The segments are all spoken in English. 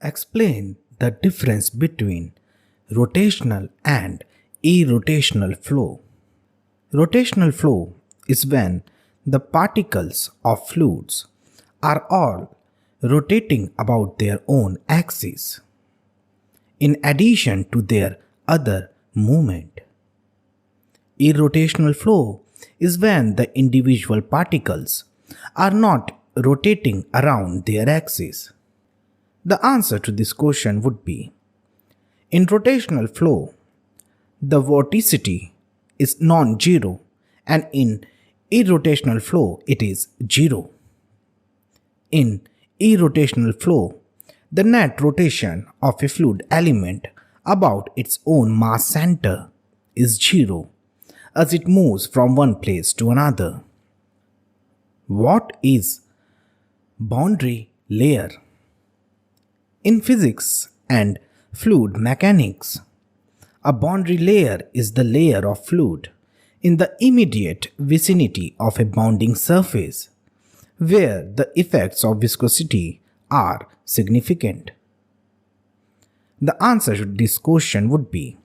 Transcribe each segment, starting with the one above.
Explain the difference between rotational and irrotational flow. Rotational flow is when the particles of fluids are all rotating about their own axis, in addition to their other movement. Irrotational flow is when the individual particles are not rotating around their axis. The answer to this question would be: in rotational flow, the vorticity is non-zero, and in irrotational flow it is zero. In irrotational flow, the net rotation of a fluid element about its own mass center is zero as it moves from one place to another. What is boundary layer? In physics and fluid mechanics, a boundary layer is the layer of fluid in the immediate vicinity of a bounding surface where the effects of viscosity are significant. The answer to this question would be: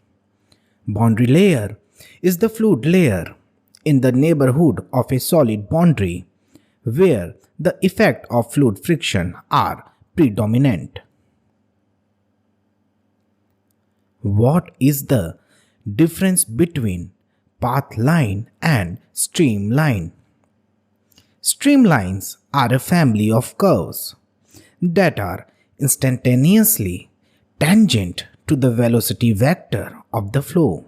boundary layer is the fluid layer in the neighborhood of a solid boundary where the effect of fluid friction are predominant. What is the difference between path line and streamline? Streamlines are a family of curves that are instantaneously tangent to the velocity vector of the flow.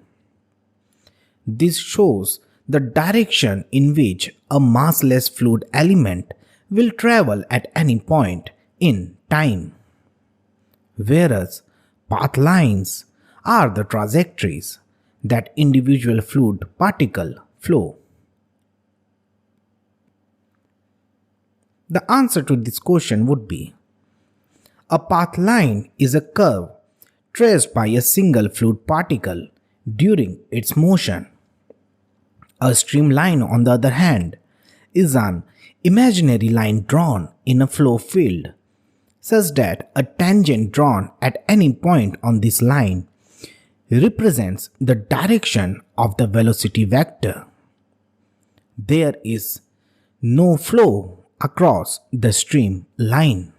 This shows the direction in which a massless fluid element will travel at any point in time, whereas path lines are the trajectories that individual fluid particles flow. The answer to this question would be: a path line is a curve traced by a single fluid particle during its motion. A streamline, on the other hand, is an imaginary line drawn in a flow field, such that a tangent drawn at any point on this line represents the direction of the velocity vector. There is no flow across the streamline.